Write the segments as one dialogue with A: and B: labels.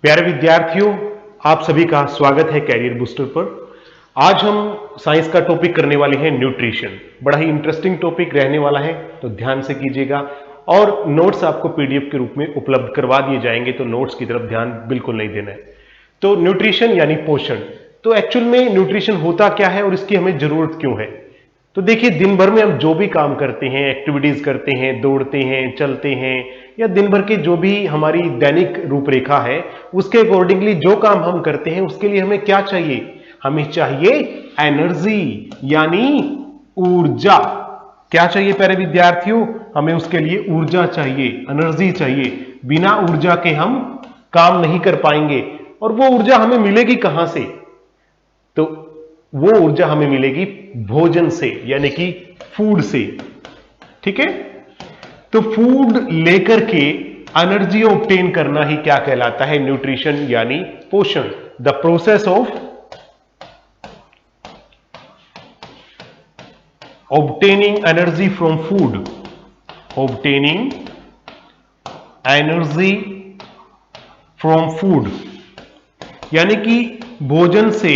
A: प्यारे विद्यार्थियों, आप सभी का स्वागत है कैरियर बूस्टर पर। आज हम साइंस का टॉपिक करने वाले हैं न्यूट्रिशन। बड़ा ही इंटरेस्टिंग टॉपिक रहने वाला है, तो ध्यान से कीजिएगा। और नोट्स आपको पीडीएफ के रूप में उपलब्ध करवा दिए जाएंगे, तो नोट्स की तरफ ध्यान बिल्कुल नहीं देना है। तो न्यूट्रिशन यानी पोषण, तो एक्चुअल में न्यूट्रिशन होता क्या है और इसकी हमें जरूरत क्यों है। तो देखिए, दिन भर में हम जो भी काम करते हैं, एक्टिविटीज करते हैं, दौड़ते हैं, चलते हैं, या दिन भर के जो भी हमारी दैनिक रूपरेखा है उसके अकॉर्डिंगली जो काम हम करते हैं, उसके लिए हमें क्या चाहिए? हमें चाहिए एनर्जी यानी ऊर्जा। क्या चाहिए प्यारे विद्यार्थियों? हमें उसके लिए ऊर्जा चाहिए, एनर्जी चाहिए। बिना ऊर्जा के हम काम नहीं कर पाएंगे। और वो ऊर्जा हमें मिलेगी कहां से? तो वो ऊर्जा हमें मिलेगी भोजन से, यानी कि फूड से। ठीक है, तो फूड लेकर के एनर्जी ऑब्टेन करना ही क्या कहलाता है? न्यूट्रिशन यानी पोषण। The process of obtaining energy from food, obtaining energy from food, यानी कि भोजन से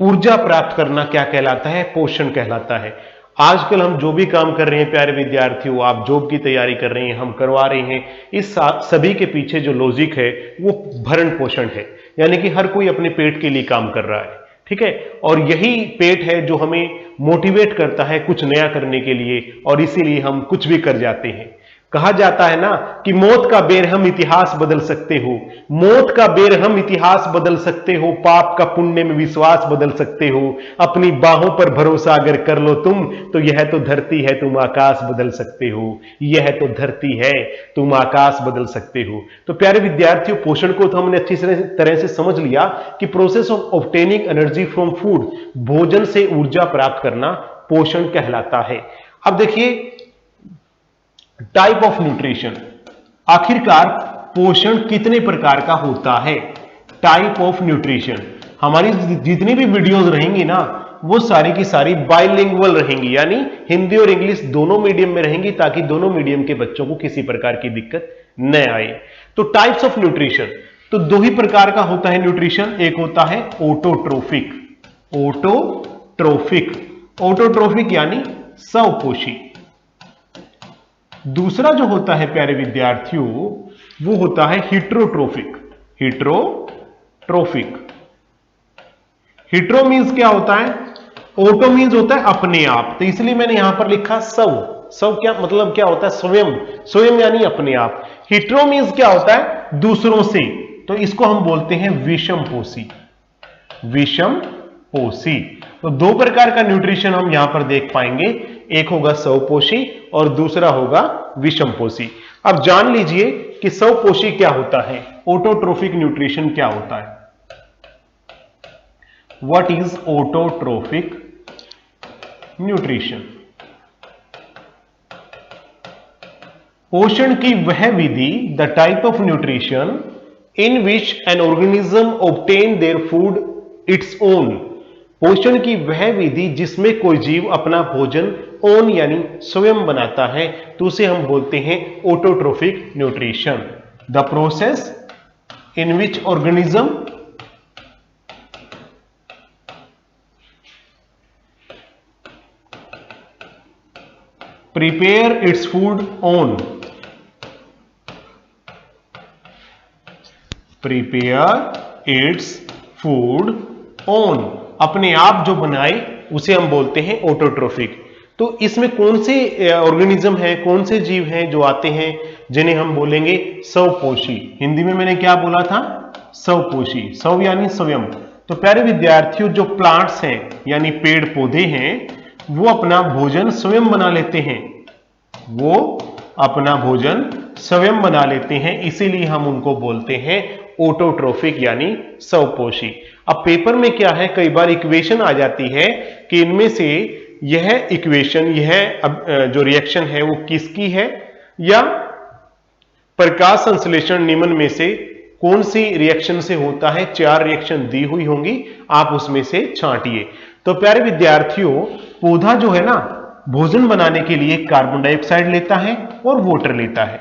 A: ऊर्जा प्राप्त करना क्या कहलाता है? पोषण कहलाता है। आजकल हम जो भी काम कर रहे हैं प्यारे विद्यार्थियों, आप जॉब की तैयारी कर रहे हैं, हम करवा रहे हैं, इस सभी के पीछे जो लॉजिक है वो भरण पोषण है, यानी कि हर कोई अपने पेट के लिए काम कर रहा है। ठीक है, और यही पेट है जो हमें मोटिवेट करता है कुछ नया करने के लिए, और इसीलिए हम कुछ भी कर जाते हैं। कहा जाता है ना कि मौत का बेरहम इतिहास बदल सकते हो, मौत का बेरहम इतिहास बदल सकते हो, पाप का पुण्य में विश्वास बदल सकते हो, अपनी बाहों पर भरोसा अगर कर लो तुम, तो यह तो धरती है तुम आकाश बदल सकते हो, यह तो धरती है तुम आकाश बदल सकते हो। तो प्यारे विद्यार्थियों, पोषण को तो हमने अच्छी तरह से समझ लिया कि process of obtaining energy from food, भोजन से ऊर्जा प्राप्त करना पोषण कहलाता है। अब देखिए, टाइप ऑफ न्यूट्रिशन, आखिरकार पोषण कितने प्रकार का होता है? टाइप ऑफ न्यूट्रिशन, हमारी जितनी भी वीडियोस रहेंगी ना, वो सारी की सारी बाइलिंगुअल रहेंगी, यानी हिंदी और इंग्लिश दोनों मीडियम में रहेंगी, ताकि दोनों मीडियम के बच्चों को किसी प्रकार की दिक्कत न आए। तो टाइप्स ऑफ न्यूट्रिशन, तो दो ही प्रकार का होता है न्यूट्रिशन। एक होता है ऑटोट्रोफिक, ऑटोट्रोफिक, ऑटोट्रोफिक यानी स्वपोषी। दूसरा जो होता है प्यारे विद्यार्थियों, वो होता है हिट्रोट्रोफिक, हिट्रोट्रोफिक। हिट्रो मीन्स क्या होता है? ऑटो मीन्स होता है अपने आप, तो इसलिए मैंने यहां पर लिखा स्व। स्व क्या मतलब क्या होता है? स्वयं, स्वयं यानी अपने आप। हिट्रो मीन्स क्या होता है? दूसरों से, तो इसको हम बोलते हैं विषमपोषी, विषमपोषी। तो दो प्रकार का न्यूट्रिशन हम यहां पर देख पाएंगे, एक होगा स्वपोषी और दूसरा होगा विषमपोषी। अब जान लीजिए कि स्वपोषी क्या होता है, ऑटोट्रोफिक न्यूट्रिशन क्या होता है। What is autotrophic nutrition? पोषण की वह विधि, the type of nutrition in which an organism obtain their food its own. पोषण की वह विधि जिसमें कोई जीव अपना भोजन ओन यानी स्वयं बनाता है, तो उसे हम बोलते हैं autotrophic nutrition. The process in which organism prepare its food own, prepare its food own, अपने आप जो बनाए उसे हम बोलते हैं ऑटोट्रोफिक। तो इसमें कौन से ऑर्गेनिज्म है, कौन से जीव हैं जो आते हैं, जिन्हें हम बोलेंगे स्वपोषी। हिंदी में मैंने क्या बोला था? स्वपोषी, स्व यानी स्वयं। तो प्यारे विद्यार्थियों, जो प्लांट्स हैं यानी पेड़ पौधे हैं, वो अपना भोजन स्वयं बना लेते हैं, वो अपना भोजन स्वयं बना लेते हैं, इसीलिए हम उनको बोलते हैं ऑटोट्रोफिक यानी स्वपोषी। अब पेपर में क्या है, कई बार इक्वेशन आ जाती है कि इनमें से यह इक्वेशन, यह जो रिएक्शन है वो किसकी है, या प्रकाश संश्लेषण निम्न में से कौन सी रिएक्शन से होता है। 4 रिएक्शन दी हुई होंगी, आप उसमें से छांटिए। तो प्यारे विद्यार्थियों, पौधा जो है ना, भोजन बनाने के लिए कार्बन डाइऑक्साइड लेता है और वाटर लेता है,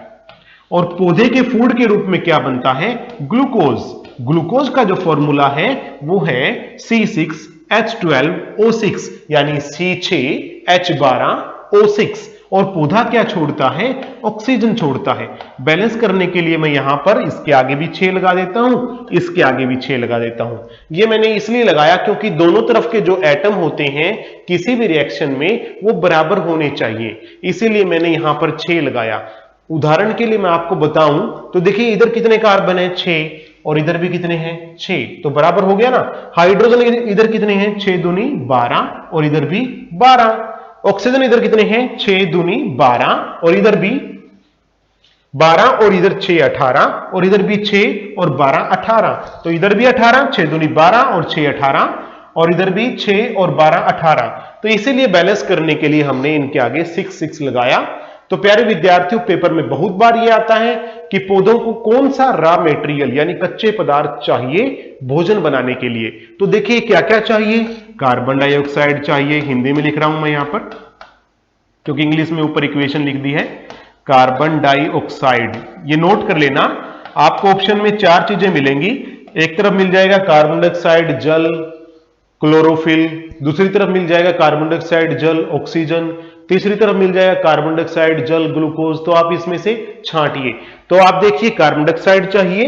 A: और पौधे के फूड के रूप में क्या बनता है? ग्लूकोज। ग्लूकोज का जो फॉर्मूला है वो है C6H12O6 यानी C6H12O6। और पौधा क्या छोड़ता है? ऑक्सीजन छोड़ता है। बैलेंस करने के लिए मैं यहां पर इसके आगे भी 6 लगा देता हूं, इसके आगे भी 6 लगा देता हूं। ये मैंने इसलिए लगाया क्योंकि दोनों तरफ के जो एटम होते हैं किसी भी रिएक्शन में वो बराबर होने चाहिए, इसीलिए मैंने यहां पर 6 लगाया। उदाहरण के लिए मैं आपको बताऊं तो देखिए इधर कितने कार्बन है? 6, और इधर भी कितने हैं? 6, तो बराबर हो गया ना। हाइड्रोजन इधर कितने हैं? 6 दूनी 12 और इधर भी 12। ऑक्सीजन इधर कितने हैं? 6 दूनी 12 और इधर भी 12 और इधर 6 18 और इधर भी 6 और 12 18, तो इधर भी 18, 6 दूनी 12 और 6 18 और इधर भी 6 और 12 18। तो इसीलिए बैलेंस करने के लिए हमने इनके आगे 6 लगाया। तो प्यारे विद्यार्थियों, पेपर में बहुत बार यह आता है कि पौधों को कौन सा रॉ मटेरियल यानी कच्चे पदार्थ चाहिए भोजन बनाने के लिए। तो देखिए क्या क्या चाहिए? कार्बन डाइऑक्साइड चाहिए, हिंदी में लिख रहा हूं मैं यहां पर क्योंकि इंग्लिश में ऊपर इक्वेशन लिख दी है। कार्बन डाइऑक्साइड, ये नोट कर लेना, आपको ऑप्शन में 4 चीजें मिलेंगी। एक तरफ मिल जाएगा कार्बन डाइऑक्साइड जल क्लोरोफिल, दूसरी तरफ मिल जाएगा कार्बन डाइऑक्साइड जल ऑक्सीजन, तीसरी तरफ मिल जाएगा कार्बन डाइऑक्साइड जल ग्लूकोज। तो आप इसमें से छांटिए। तो आप देखिए कार्बन डाइऑक्साइड चाहिए,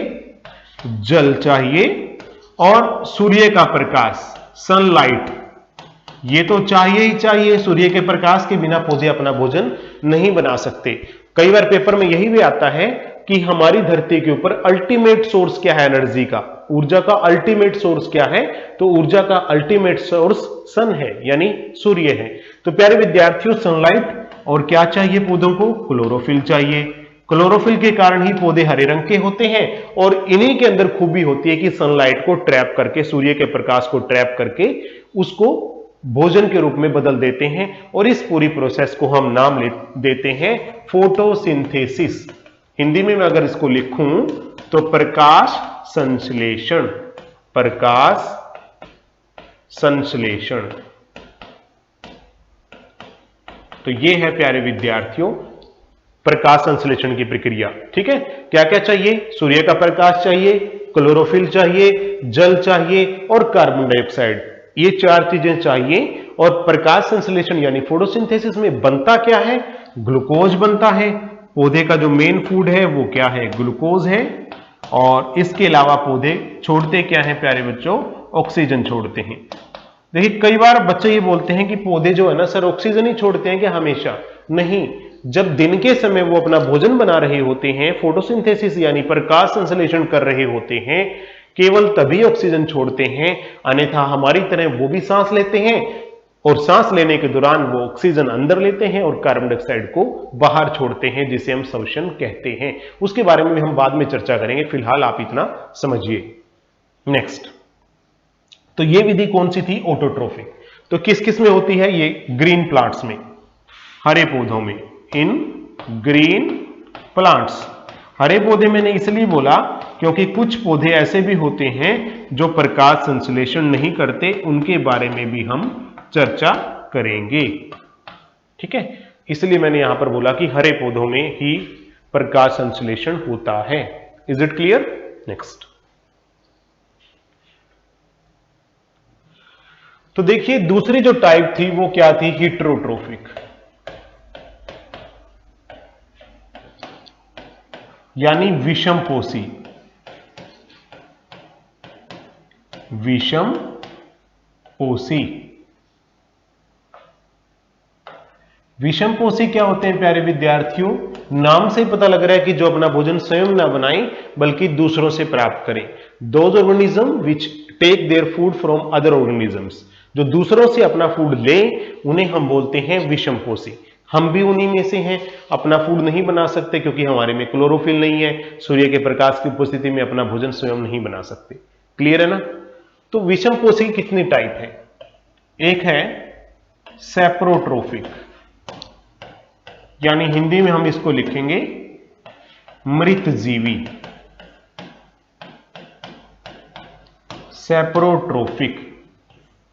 A: जल चाहिए और सूर्य का प्रकाश सनलाइट, ये तो चाहिए ही चाहिए। सूर्य के प्रकाश के बिना पौधे अपना भोजन नहीं बना सकते। कई बार पेपर में यही भी आता है कि हमारी धरती के ऊपर अल्टीमेट सोर्स क्या है एनर्जी का, ऊर्जा का अल्टीमेट सोर्स क्या है? तो ऊर्जा का अल्टीमेट सोर्स सन है यानी सूर्य है। तो प्यारे विद्यार्थियों, सनलाइट और क्या चाहिए पौधों को? क्लोरोफिल चाहिए। क्लोरोफिल के कारण ही पौधे हरे रंग के होते हैं और इन्हीं के अंदर खूबी होती है कि सनलाइट को ट्रैप करके, सूर्य के प्रकाश को ट्रैप करके उसको भोजन के रूप में बदल देते हैं। और इस पूरी प्रोसेस को हम नाम देते हैं फोटोसिंथेसिस। हिंदी में मैं अगर इसको लिखूं तो प्रकाश संश्लेषण, प्रकाश संश्लेषण। तो ये है प्यारे विद्यार्थियों प्रकाश संश्लेषण की प्रक्रिया। ठीक है, क्या क्या चाहिए? सूर्य का प्रकाश चाहिए, क्लोरोफिल चाहिए, जल चाहिए और कार्बन डाइऑक्साइड, ये 4 चीजें चाहिए। और प्रकाश संश्लेषण यानी फोटोसिंथेसिस में बनता क्या है? ग्लूकोज बनता है। पौधे का जो मेन फूड है वो क्या है? ग्लूकोज है। और इसके अलावा पौधे छोड़ते क्या है प्यारे बच्चों? ऑक्सीजन छोड़ते हैं। देखिए कई बार बच्चे ये बोलते हैं कि पौधे जो है ना सर ऑक्सीजन ही छोड़ते हैं क्या हमेशा? नहीं, जब दिन के समय वो अपना भोजन बना रहे होते हैं, फोटोसिंथेसिस यानी प्रकाश संश्लेषण कर रहे होते हैं, केवल तभी ऑक्सीजन छोड़ते हैं, अन्यथा हमारी तरह वो भी सांस लेते हैं और सांस लेने के दौरान वो ऑक्सीजन अंदर लेते हैं और कार्बन डाइऑक्साइड को बाहर छोड़ते हैं, जिसे हम श्वसन कहते हैं। उसके बारे में भी हम बाद में चर्चा करेंगे, फिलहाल आप इतना समझिए। नेक्स्ट, तो ये विधि कौन सी थी? ऑटोट्रोफिक। तो किस किस में होती है? ये ग्रीन प्लांट्स में, हरे पौधों में, इन ग्रीन प्लांट्स। हरे पौधे मैंने इसलिए बोला क्योंकि कुछ पौधे ऐसे भी होते हैं जो प्रकाश संश्लेषण नहीं करते, उनके बारे में भी हम चर्चा करेंगे। ठीक है, इसलिए मैंने यहां पर बोला कि हरे पौधों में ही प्रकाश संश्लेषण होता है। Is it clear? नेक्स्ट, तो देखिए दूसरी जो टाइप थी वो क्या थी? हेटेरोट्रोफिक, यानी विषमपोषी। विषमपोषी, विषमपोषी क्या होते हैं प्यारे विद्यार्थियों? नाम से पता लग रहा है कि जो अपना भोजन स्वयं ना बनाए बल्कि दूसरों से प्राप्त करें। Those organism which take their food from other organisms, जो दूसरों से अपना फूड ले उन्हें हम बोलते हैं विषमपोषी। हम भी उन्हीं में से हैं। अपना फूड नहीं बना सकते क्योंकि हमारे में क्लोरोफिल नहीं है, सूर्य के प्रकाश की उपस्थिति में अपना भोजन स्वयं नहीं बना सकते। क्लियर है ना? तो विषमपोषी कितनी टाइप है? एक है सैप्रोट्रोफिक, यानी हिंदी में हम इसको लिखेंगे मृतजीवी। सैप्रोट्रोफिक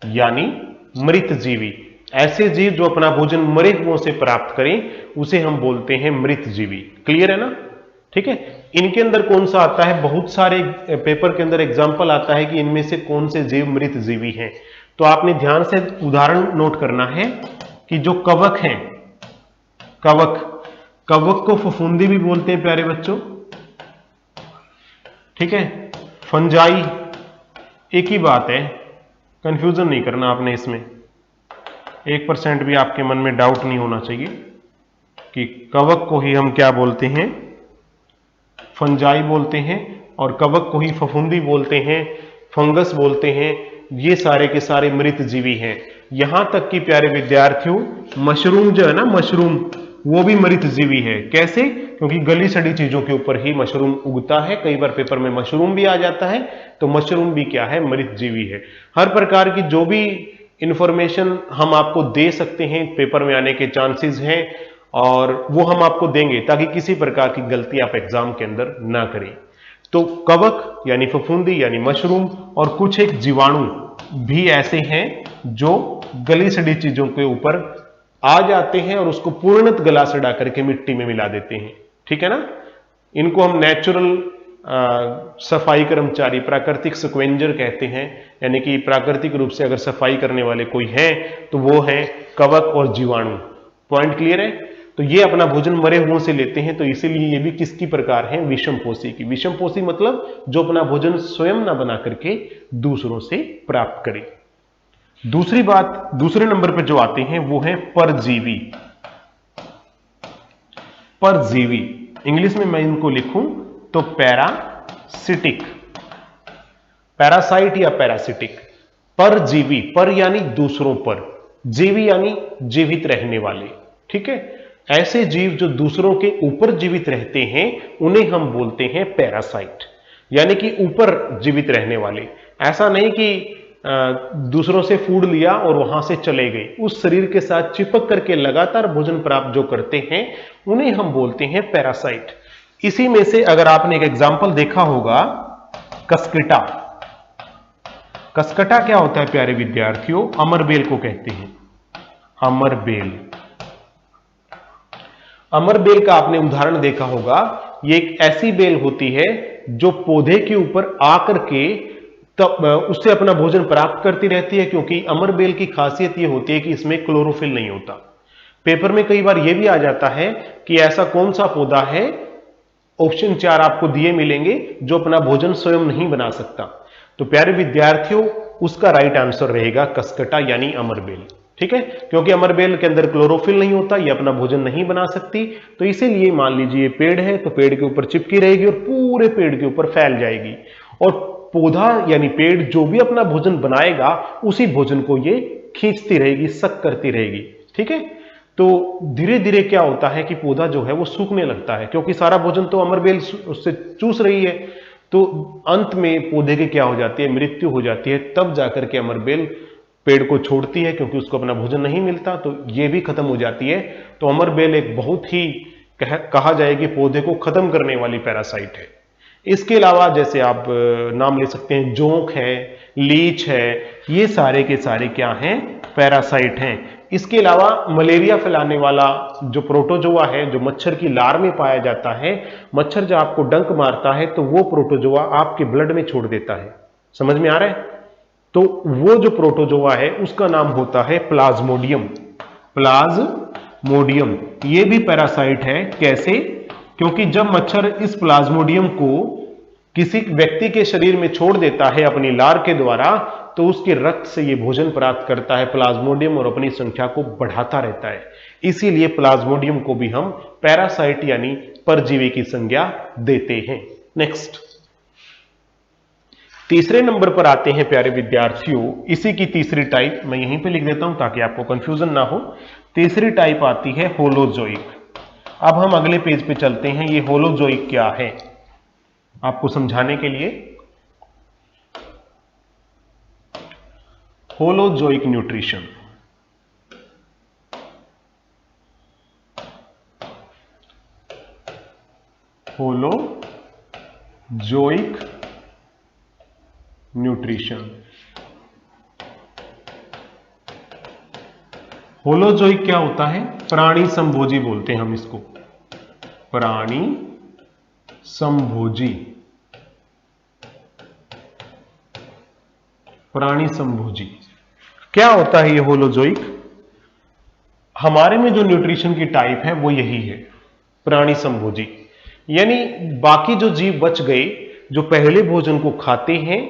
A: यानी मृतजीवी, ऐसे जीव जो अपना भोजन मरे हुओं से प्राप्त करें उसे हम बोलते हैं मृतजीवी। क्लियर है ना? ठीक है। इनके अंदर कौन सा आता है, बहुत सारे पेपर के अंदर एग्जाम्पल आता है कि इनमें से कौन से जीव मृत जीवी हैं। तो आपने ध्यान से उदाहरण नोट करना है कि जो कवक हैं, कवक को फफूंदी भी बोलते हैं प्यारे बच्चों, ठीक है। फंजाई एक ही बात है, कंफ्यूजन नहीं करना आपने इसमें, 1% भी आपके मन में डाउट नहीं होना चाहिए कि कवक को ही हम क्या बोलते हैं, फंजाई बोलते हैं, और कवक को ही फफूंदी बोलते हैं, फंगस बोलते हैं। ये सारे के सारे मृत जीवी हैं। यहां तक कि प्यारे विद्यार्थियों, मशरूम जो है ना, मशरूम वो भी मृत जीवी है। कैसे? क्योंकि गली सड़ी चीजों के ऊपर ही मशरूम उगता है। कई बार पेपर में मशरूम भी आ जाता है, तो मशरूम भी क्या है, मृत जीवी है। हर प्रकार की जो भी इंफॉर्मेशन हम आपको दे सकते हैं, पेपर में आने के चांसेस हैं, और वो हम आपको देंगे ताकि किसी प्रकार की गलती आप एग्जाम के अंदर ना करें। तो कवक यानी फफूंदी यानी मशरूम, और कुछ एक जीवाणु भी ऐसे हैं जो गली सड़ी चीजों के ऊपर आ जाते हैं और उसको पूर्णतः गला सड़ा करके मिट्टी में मिला देते हैं, ठीक है ना। इनको हम नेचुरल सफाई कर्मचारी, प्राकृतिक स्क्वेंजर कहते हैं। यानी कि प्राकृतिक रूप से अगर सफाई करने वाले कोई हैं तो वो हैं कवक और जीवाणु। पॉइंट क्लियर है? तो ये अपना भोजन मरे हुओं से लेते हैं, तो इसीलिए ये भी किसकी प्रकार है, विषमपोषी की। विषमपोषी मतलब जो अपना भोजन स्वयं ना बना करके दूसरों से प्राप्त करे। दूसरी बात, दूसरे नंबर पर जो आते हैं वो है परजीवी। परजीवी इंग्लिश में मैं इनको लिखूं तो पैरासिटिक, पैरासाइट या पैरासिटिक। परजीवी, पर यानी दूसरों पर, जीवी यानी जीवित रहने वाले, ठीक है। ऐसे जीव जो दूसरों के ऊपर जीवित रहते हैं उन्हें हम बोलते हैं पैरासाइट, यानी कि ऊपर जीवित रहने वाले। ऐसा नहीं कि दूसरों से फूड लिया और वहां से चले गए, उस शरीर के साथ चिपक करके लगातार भोजन प्राप्त जो करते हैं उन्हें हम बोलते हैं पैरासाइट। इसी में से अगर आपने एक एग्जाम्पल देखा होगा, कसकटा। कसकटा क्या होता है प्यारे विद्यार्थियों? अमरबेल को कहते हैं, अमरबेल। अमरबेल का आपने उदाहरण देखा होगा। ये एक ऐसी बेल होती है जो पौधे के ऊपर आकर के तब उससे अपना भोजन प्राप्त करती रहती है, क्योंकि अमरबेल की खासियत ये होती है कि इसमें क्लोरोफिल नहीं होता। पेपर में कई बार यह भी आ जाता है कि ऐसा कौन सा पौधा है, ऑप्शन 4 आपको दिए मिलेंगे, जो अपना भोजन स्वयं नहीं बना सकता। तो प्यारे विद्यार्थियों, उसका राइट आंसर रहेगा कसकटा यानी अमरबेल, ठीक है। क्योंकि अमरबेल के अंदर क्लोरोफिल नहीं होता, ये अपना भोजन नहीं बना सकती, तो इसीलिए मान लीजिए पेड़ है तो पेड़ के ऊपर चिपकी रहेगी और पूरे पेड़ के ऊपर फैल जाएगी, और पौधा यानी पेड़ जो भी अपना भोजन बनाएगा उसी भोजन को ये खींचती रहेगी, सक करती रहेगी, ठीक है। तो धीरे धीरे क्या होता है कि पौधा जो है वो सूखने लगता है, क्योंकि सारा भोजन तो अमरबेल उससे चूस रही है। तो अंत में पौधे की क्या हो जाती है, मृत्यु हो जाती है। तब जाकर के अमरबेल पेड़ को छोड़ती है, क्योंकि उसको अपना भोजन नहीं मिलता, तो ये भी खत्म हो जाती है। तो अमरबेल एक बहुत ही कहा जाए कि पौधे को खत्म करने वाली पैरासाइट है। इसके अलावा जैसे आप नाम ले सकते हैं, जोंक है, लीच है, ये सारे के सारे क्या हैं, पैरासाइट हैं। इसके अलावा मलेरिया फैलाने वाला जो प्रोटोजोआ है, जो मच्छर की लार में पाया जाता है, मच्छर जब आपको डंक मारता है तो वो प्रोटोजोआ आपके ब्लड में छोड़ देता है। समझ में आ रहा है? तो वो जो प्रोटोजोआ है उसका नाम होता है प्लाज्मोडियम। प्लाज्मोडियम ये भी पैरासाइट है। कैसे? क्योंकि जब मच्छर इस प्लाज्मोडियम को किसी व्यक्ति के शरीर में छोड़ देता है अपनी लार के द्वारा, तो उसके रक्त से ये भोजन प्राप्त करता है प्लाज्मोडियम और अपनी संख्या को बढ़ाता रहता है। इसीलिए प्लाज्मोडियम को भी हम पैरासाइट यानी परजीवी की संज्ञा देते हैं। नेक्स्ट, तीसरे नंबर पर आते हैं प्यारे विद्यार्थियों, इसी की तीसरी टाइप मैं यहीं पे लिख देता हूं ताकि आपको कंफ्यूजन ना हो। तीसरी टाइप आती है होलोजोइक। अब हम अगले पेज पे चलते हैं। ये होलोजोइक क्या है आपको समझाने के लिए। Holozoic nutrition, holozoic nutrition. Holozoic क्या होता है? प्राणी संभोजी बोलते हैं हम इसको, प्राणी संभोजी, प्राणी संभोजी। क्या होता है ये होलोजोइक? हमारे में जो न्यूट्रिशन की टाइप है वो यही है, प्राणी संभोजी। यानी बाकी जो जीव बच गए जो पहले भोजन को खाते हैं,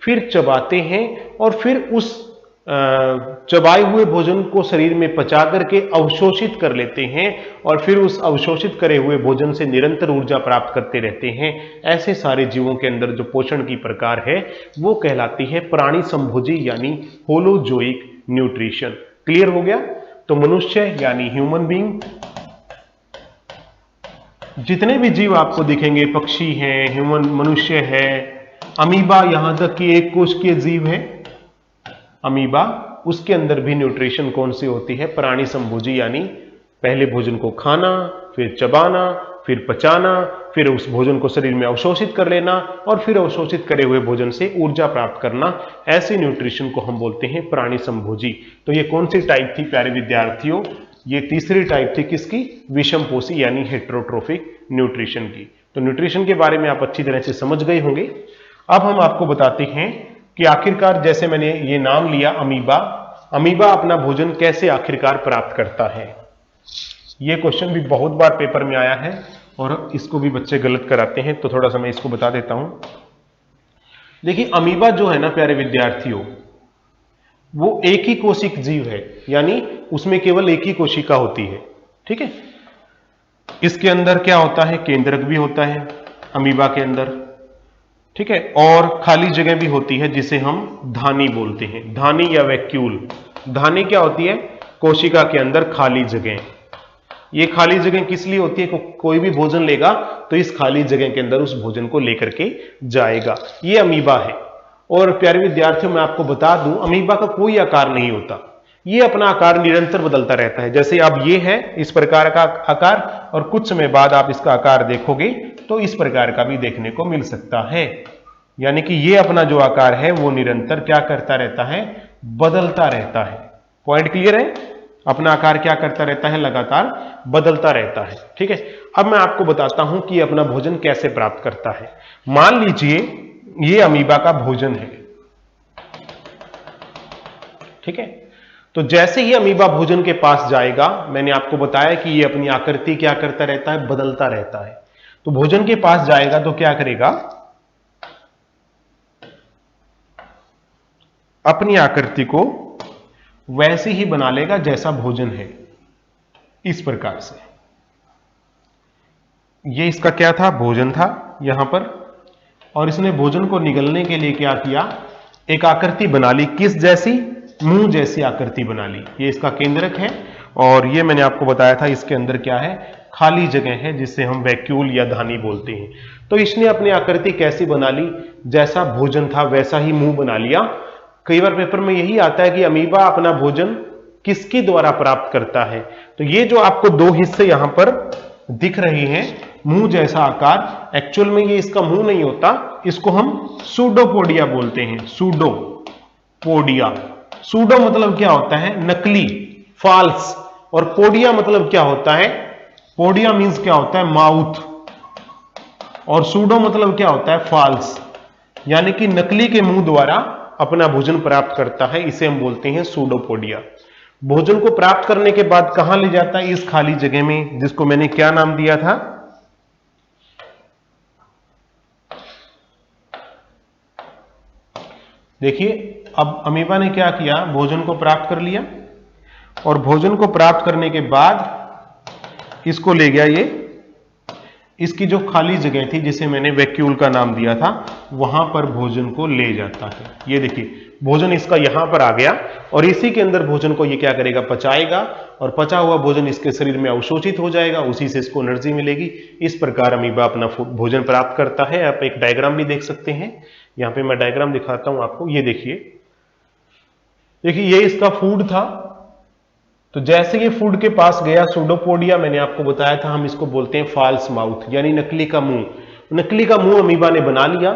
A: फिर चबाते हैं और फिर उस चबाए हुए भोजन को शरीर में पचा करके अवशोषित कर लेते हैं और फिर उस अवशोषित करे हुए भोजन से निरंतर ऊर्जा प्राप्त करते रहते हैं, ऐसे सारे जीवों के अंदर जो पोषण की प्रकार है वो कहलाती है प्राणी संभोजी यानी होलोजोइक न्यूट्रिशन। क्लियर हो गया? तो मनुष्य यानी ह्यूमन बीइंग, जितने भी जीव आपको दिखेंगे, पक्षी हैं, ह्यूमन मनुष्य है, अमीबा, यहां तक कि एक कोशिकीय जीव है अमीबा, उसके अंदर भी न्यूट्रिशन कौन सी होती है? प्राणी संभोजी, यानी पहले भोजन को खाना, फिर चबाना, फिर पचाना, फिर उस भोजन को शरीर में अवशोषित कर लेना और फिर अवशोषित करे हुए भोजन से ऊर्जा प्राप्त करना, ऐसे न्यूट्रिशन को हम बोलते हैं प्राणी संभोजी। तो ये कौन सी टाइप थी प्यारे विद्यार्थियों? ये तीसरी टाइप थी किसकी? विषमपोषी यानी हेटेरोट्रोफिक न्यूट्रिशन की। तो न्यूट्रिशन के बारे में आप अच्छी तरह से समझ गए होंगे। अब हम आपको बताते हैं कि आखिरकार, जैसे मैंने ये नाम लिया अमीबा, अमीबा अपना भोजन कैसे आखिरकार प्राप्त करता है। ये क्वेश्चन भी बहुत बार पेपर में आया है और इसको भी बच्चे गलत कराते हैं, तो थोड़ा सा मैं इसको बता देता हूं। देखिए, अमीबा जो है ना प्यारे विद्यार्थियों, वो एक ही कोशिक जीव है, यानी उसमें केवल एक ही कोशिका होती है। ठीक है, इसके अंदर क्या होता है? केंद्रक भी होता है अमीबा के अंदर, ठीक है, और खाली जगह भी होती है जिसे हम धानी बोलते हैं, धानी या वैक्यूल। धानी क्या होती है? कोशिका के अंदर खाली जगह। ये खाली जगह किस लिए होती है? कोई भी भोजन लेगा तो इस खाली जगह के अंदर उस भोजन को लेकर के जाएगा। ये अमीबा है। और प्यारे विद्यार्थियों, मैं आपको बता दूं, अमीबा का कोई आकार नहीं होता, ये अपना आकार निरंतर बदलता रहता है। जैसे अब ये है इस प्रकार का आकार और कुछ समय बाद आप इसका आकार देखोगे तो इस प्रकार का भी देखने को मिल सकता है। यानी कि ये अपना जो आकार है वो निरंतर क्या करता रहता है? बदलता रहता है। पॉइंट क्लियर है? अपना आकार क्या करता रहता है? लगातार बदलता रहता है। ठीक है, अब मैं आपको बताता हूं कि अपना भोजन कैसे प्राप्त करता है। मान लीजिए ये अमीबा का भोजन है, ठीक है, तो जैसे ही अमीबा भोजन के पास जाएगा, मैंने आपको बताया कि ये अपनी आकृति क्या करता रहता है? बदलता रहता है। तो भोजन के पास जाएगा तो क्या करेगा? अपनी आकृति को वैसे ही बना लेगा जैसा भोजन है, इस प्रकार से। ये इसका क्या था? भोजन था यहां पर, और इसने भोजन को निगलने के लिए क्या किया? एक आकृति बना ली। किस जैसी? मुंह जैसी आकृति बना ली। ये इसका केंद्रक है और ये मैंने आपको बताया था इसके अंदर क्या है? खाली जगह है जिसे हम वैक्यूल या धानी बोलते हैं। तो इसने अपनी आकृति कैसी बना ली? जैसा भोजन था वैसा ही मुंह बना लिया। कई बार पेपर में यही आता है कि अमीबा अपना भोजन किसके द्वारा प्राप्त करता है। तो ये जो आपको दो हिस्से यहां पर दिख रहे हैं, मुंह जैसा आकार, एक्चुअल में ये इसका मुंह नहीं होता, इसको हम सूडोपोडिया बोलते हैं। सूडोपोडिया। सूडो मतलब क्या होता है? नकली, फॉल्स। और पोडिया मतलब क्या होता है? पोडिया मींस क्या होता है? माउथ। और सूडो मतलब क्या होता है? फॉल्स, यानी कि नकली के मुंह द्वारा अपना भोजन प्राप्त करता है, इसे हम बोलते हैं सूडोपोडिया। भोजन को प्राप्त करने के बाद कहां ले जाता है? इस खाली जगह में, जिसको मैंने क्या नाम दिया था? देखिए, अब अमीबा ने क्या किया? भोजन को प्राप्त कर लिया और भोजन को प्राप्त करने के बाद इसको ले गया ये इसकी जो खाली जगह थी जिसे मैंने वैक्यूल का नाम दिया था, वहां पर भोजन को ले जाता है। ये देखिए, भोजन इसका यहां पर आ गया और इसी के अंदर भोजन को ये क्या करेगा? पचाएगा और पचा हुआ भोजन इसके शरीर में अवशोषित हो जाएगा, उसी से इसको एनर्जी मिलेगी। इस प्रकार अमीबा अपना भोजन प्राप्त करता है। आप एक डायग्राम भी देख सकते हैं, यहां पे मैं डायग्राम दिखाता हूं आपको। ये देखिए, ये इसका फूड था। तो जैसे ये फूड के पास गया सूडोपोडिया, मैंने आपको बताया था हम इसको बोलते हैं फॉल्स माउथ, यानी नकली का मुंह। नकली का मुंह अमीबा ने बना लिया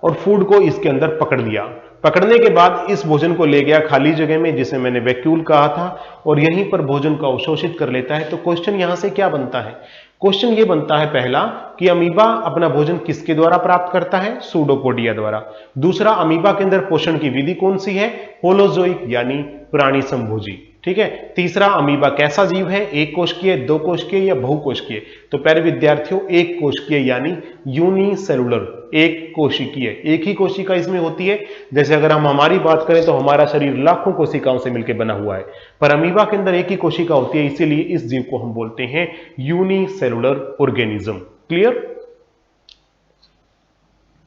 A: और फूड को इसके अंदर पकड़ लिया। पकड़ने के बाद इस भोजन को ले गया खाली जगह में जिसे मैंने वैक्यूल कहा था और यहीं पर भोजन को अवशोषित कर लेता है। तो क्वेश्चन यहां से क्या बनता है? क्वेश्चन ये बनता है पहला कि अमीबा अपना भोजन किसके द्वारा प्राप्त करता है? सूडोपोडिया द्वारा। दूसरा, अमीबा के अंदर पोषण की विधि कौन सी है? होलोजोइक यानी प्राणी संभोजी। ठीक है। तीसरा, अमीबा कैसा जीव है? एक कोशिकीय, दो कोशिकीय या बहुकोशिकीय? तो प्यारे विद्यार्थियों, एक कोशिकीय यानी यूनिसेलुलर, एक कोशिकीय, एक ही कोशिका इसमें होती है। जैसे अगर हम हमारी बात करें तो हमारा शरीर लाखों कोशिकाओं से मिलकर बना हुआ है, पर अमीबा के अंदर एक ही कोशिका होती है, इसीलिए इस जीव को हम बोलते हैं यूनिसेलुलर ऑर्गेनिज्म। क्लियर?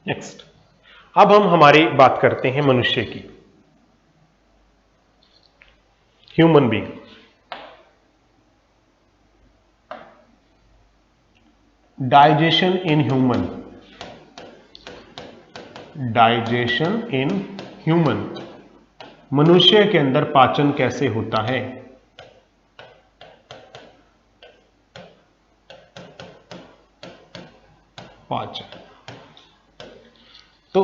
A: नेक्स्ट, अब हम हमारी बात करते हैं मनुष्य की, human being. Digestion in human, digestion in human, मनुष्य के अंदर पाचन कैसे होता है? पाचन। तो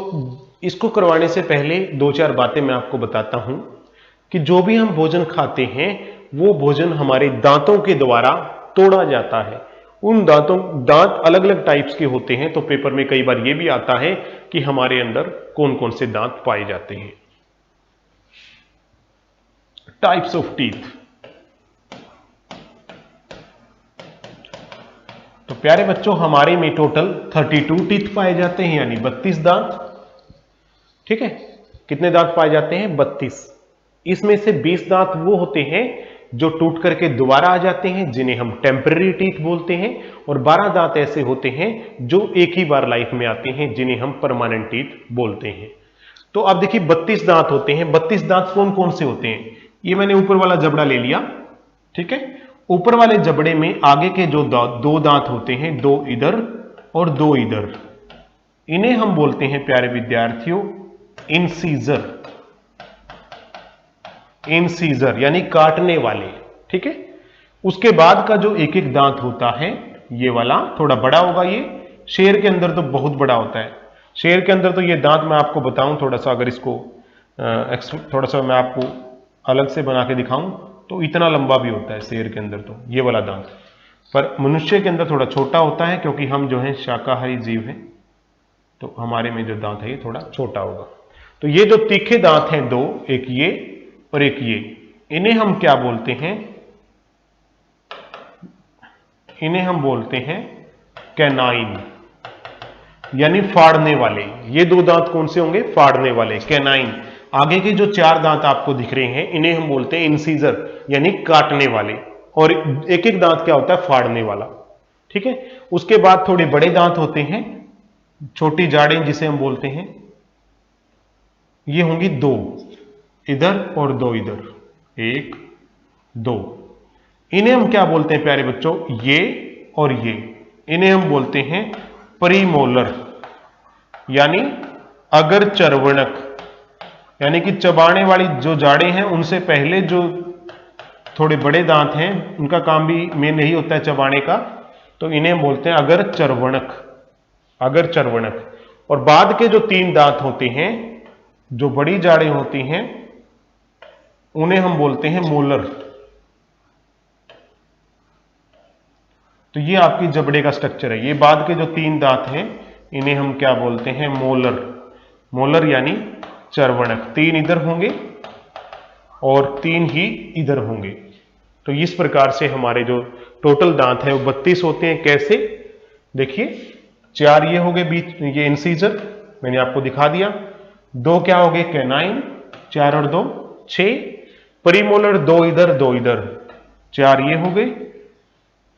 A: इसको करवाने से पहले दो चार बातें मैं आपको बताता हूं कि जो भी हम भोजन खाते हैं वो भोजन हमारे दांतों के द्वारा तोड़ा जाता है। उन दांत अलग अलग टाइप्स के होते हैं, तो पेपर में कई बार ये भी आता है कि हमारे अंदर कौन कौन से दांत पाए जाते हैं। Types of teeth. तो प्यारे बच्चों, हमारे में टोटल 32 टीथ पाए जाते हैं, यानी 32 दांत। ठीक है। कितने दांत पाए जाते हैं? 32। इसमें से 20 दांत वो होते हैं जो टूट करके दोबारा आ जाते हैं, जिन्हें हम टेम्पररी टीथ बोलते हैं, और 12 दांत ऐसे होते हैं जो एक ही बार लाइफ में आते हैं, जिन्हें हम परमानेंट टीथ बोलते हैं। तो अब देखिए 32 दांत होते हैं। 32 दांत कौन कौन से होते हैं? ये मैंने ऊपर वाला जबड़ा ले लिया। ठीक है। ऊपर वाले जबड़े में आगे के जो दो दांत होते हैं, दो इधर और दो इधर, इन्हें हम बोलते हैं प्यारे विद्यार्थियों इंसीजर। इंसीजर यानी काटने वाले। ठीक है। उसके बाद का जो एक एक दांत होता है, ये वाला थोड़ा बड़ा होगा। ये शेर के अंदर तो बहुत बड़ा होता है। शेर के अंदर तो ये दांत मैं आपको बताऊं थोड़ा सा, अगर इसको थोड़ा सा मैं आपको अलग से बना के दिखाऊं तो इतना लंबा भी होता है शेर के अंदर, तो ये वाला दांत। पर मनुष्य के अंदर थोड़ा छोटा होता है, क्योंकि हम जो है शाकाहारी जीव हैं, तो हमारे में जो दांत है ये थोड़ा छोटा होगा। तो ये जो तीखे दांत हैं दो, एक ये और एक ये, इन्हें हम क्या बोलते हैं? इन्हें हम बोलते हैं कैनाइन, यानी फाड़ने वाले। ये दो दांत कौन से होंगे? फाड़ने वाले, कैनाइन। आगे के जो 4 दांत आपको दिख रहे हैं, इन्हें हम बोलते हैं इंसीजर, यानी काटने वाले। और एक एक दांत क्या होता है? फाड़ने वाला। ठीक है। उसके बाद थोड़े बड़े दांत होते हैं, छोटी जाड़ें जिसे हम बोलते हैं, ये होंगी 2 इधर और 2 इधर, 1 2। इन्हें हम क्या बोलते हैं प्यारे बच्चों? ये और ये, इन्हें हम बोलते हैं प्रीमोलर, यानी अगर चर्वणक, यानी कि चबाने वाली जो जाड़ें हैं उनसे पहले जो थोड़े बड़े दांत हैं, उनका काम भी मेन यही होता है चबाने का, तो इन्हें बोलते हैं अगर चर्वणक, अगर चर्वणक। और बाद के जो 3 दांत होते हैं, जो बड़ी जाड़ें होती हैं, उन्हें हम बोलते हैं मोलर। तो ये आपकी जबड़े का स्ट्रक्चर है। ये बाद के जो 3 दांत हैं, इन्हें हम क्या बोलते हैं? मोलर। मोलर यानी चर्वणक। 3 इधर होंगे और 3 ही इधर होंगे। तो इस प्रकार से हमारे जो टोटल दांत है वो 32 होते हैं। कैसे? देखिए, 4 ये हो गए बीच, ये इंसीजर मैंने आपको दिखा दिया। 2 क्या हो गए? कैनाइन। 4 और 2 6। प्रीमोलर 2 इधर 2 इधर, 4 ये हो गए।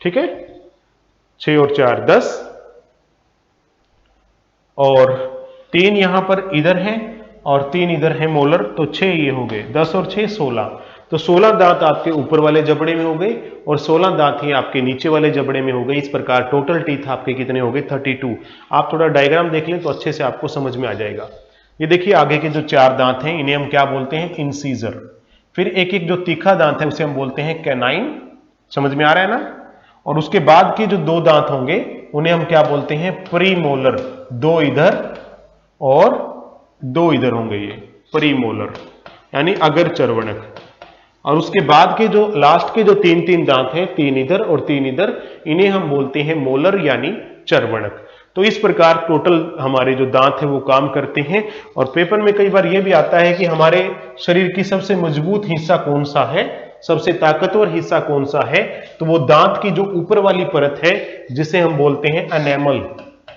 A: ठीक है। 6 और 4 10, और 3 यहां पर इधर है और 3 इधर है मोलर, तो 6 ये हो गए। 10 और 6 16। तो 16 दांत आपके ऊपर वाले जबड़े में हो गए और 16 दांत ही आपके नीचे वाले जबड़े में हो गए। इस प्रकार टोटल टीथ आपके कितने हो गए? 32। आप थोड़ा डायग्राम देख लें तो अच्छे से आपको समझ में आ जाएगा। ये देखिए आगे के जो 4 दांत हैं, इन्हें हम क्या बोलते हैं? इंसीजर। फिर एक एक जो तीखा दांत है उसे हम बोलते हैं कैनाइन। समझ में आ रहा है ना? और उसके बाद के जो 2 दांत होंगे उन्हें हम क्या बोलते हैं? प्रीमोलर। 2 इधर और 2 इधर होंगे, ये प्रीमोलर यानी अगर चर्वणक। और उसके बाद के जो लास्ट के जो तीन तीन दांत हैं, तीन इधर और तीन इधर, इन्हें हम बोलते हैं मोलर यानी चर्वणक। तो इस प्रकार टोटल हमारे जो दांत है वो काम करते हैं। और पेपर में कई बार ये भी आता है कि हमारे शरीर की सबसे मजबूत हिस्सा कौन सा है, सबसे ताकतवर हिस्सा कौन सा है, तो वो दांत की जो ऊपर वाली परत है जिसे हम बोलते हैं एनेमल।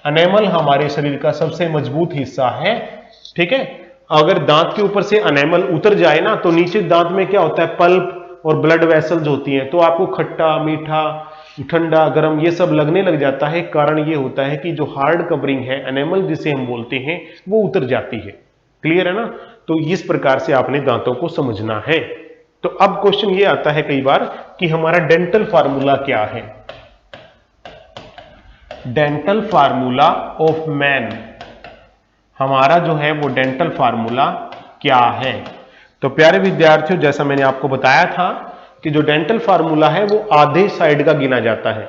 A: एनेमल हमारे शरीर का सबसे मजबूत हिस्सा है। ठीक है, अगर दांत के ऊपर से एनेमल उतर जाए ना तो नीचे दांत में क्या होता है, पल्प और ब्लड वेसल्स होती हैं, तो आपको खट्टा, मीठा, ठंडा, गर्म ये सब लगने लग जाता है। कारण ये होता है कि जो हार्ड कवरिंग है एनेमल जिसे हम बोलते हैं वो उतर जाती है। क्लियर है ना? तो इस प्रकार से आपने दांतों को समझना है। तो अब क्वेश्चन ये आता है कई बार कि हमारा डेंटल फार्मूला क्या है। डेंटल फार्मूला ऑफ मैन, हमारा जो है वो डेंटल फार्मूला क्या है। तो प्यारे विद्यार्थियों, जैसा मैंने आपको बताया था कि जो डेंटल फार्मूला है वो आधे साइड का गिना जाता है,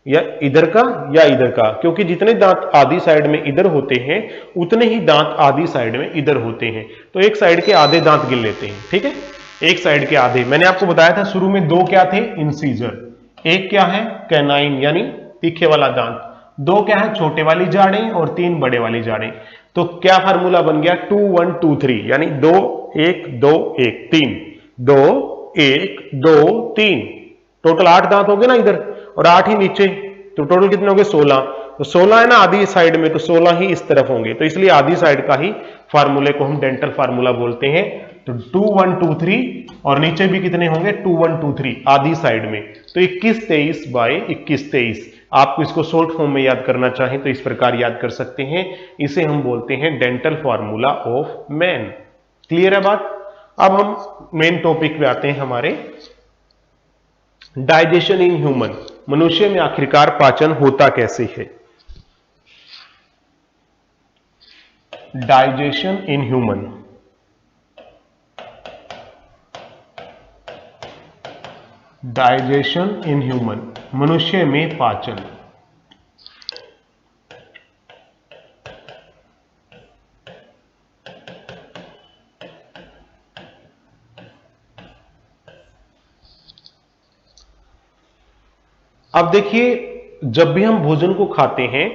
A: या इधर का या इधर का, क्योंकि जितने दांत आधी साइड में इधर होते हैं उतने ही दांत आधी साइड में इधर होते हैं। तो एक साइड के आधे दांत गिन लेते हैं। ठीक है, एक साइड के आधे। मैंने आपको बताया था शुरू में दो क्या थे, इंसीजर, एक क्या है कैनाइन यानी तीखे वाला दांत, दो क्या है छोटे वाली जाड़ें और तीन बड़े वाली जाड़ें। तो क्या फार्मूला बन गया, 2 1 2 3, यानी 2 1 2 1 3, 2 1 2 3, टोटल 8 दांत हो गए ना इधर और 8 ही नीचे, तो टोटल कितने हो गए 16। तो 16 है ना आधी साइड में, तो 16 ही इस तरफ होंगे, तो इसलिए आधी साइड का ही फार्मूले को हम डेंटल फार्मूला बोलते हैं। तो 2 1 2 3 और नीचे भी कितने होंगे 2 1 2 3 आधी साइड में, तो 21 23 बाय 21 23। आपको इसको शॉर्ट फॉर्म में याद करना चाहें तो इस प्रकार याद कर सकते हैं। इसे हम बोलते हैं dental formula of man. Clear है बात? अब हम मेन टॉपिक पे आते हैं हमारे, डाइजेशन इन ह्यूमन, मनुष्य में आखिरकार पाचन होता कैसे है। Digestion in human, digestion in human, मनुष्य में पाचन। अब देखिए, जब भी हम भोजन को खाते हैं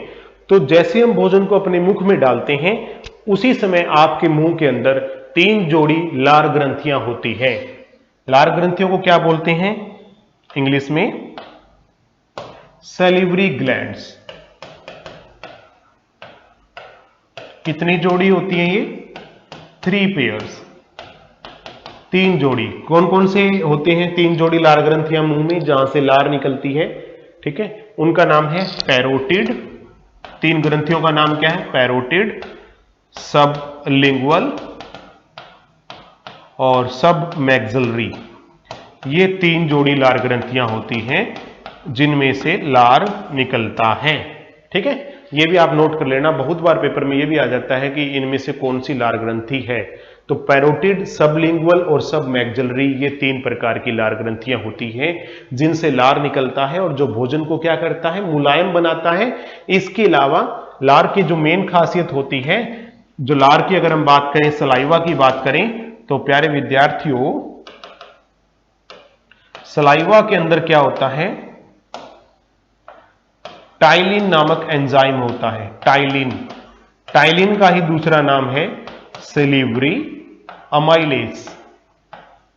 A: तो जैसे हम भोजन को अपने मुख में डालते हैं उसी समय आपके मुंह के अंदर 3 जोड़ी लार ग्रंथियां होती हैं। लार ग्रंथियों को क्या बोलते हैं इंग्लिश में, सैलिवरी ग्लैंड्स। कितनी जोड़ी होती है ये, 3 पेयर्स, 3 जोड़ी। कौन कौन से होते हैं 3 जोड़ी लार ग्रंथियां मुंह में जहां से लार निकलती है, ठीक है, उनका नाम है पैरोटिड। 3 ग्रंथियों का नाम क्या है, पैरोटिड, सबलिंगुअल और सब मैक्सिलरी। ये 3 जोड़ी लार ग्रंथियां होती हैं जिनमें से लार निकलता है। ठीक है, ये भी आप नोट कर लेना, बहुत बार पेपर में ये भी आ जाता है कि इनमें से कौन सी लार ग्रंथि है। तो पैरोटिड, सबलिंगुअल और सब मैक्सिलरी, ये 3 प्रकार की लार ग्रंथियां होती हैं जिनसे लार निकलता है और जो भोजन को क्या करता है, मुलायम बनाता है। इसके अलावा लार की जो मेन खासियत होती है, जो लार की अगर हम बात करें, सलाइवा की बात करें, तो प्यारे विद्यार्थियों सलाइवा के अंदर क्या होता है, टाइलिन नामक एंजाइम होता है। टाइलिन, टाइलिन का ही दूसरा नाम है सेलिवरी अमाइलेज,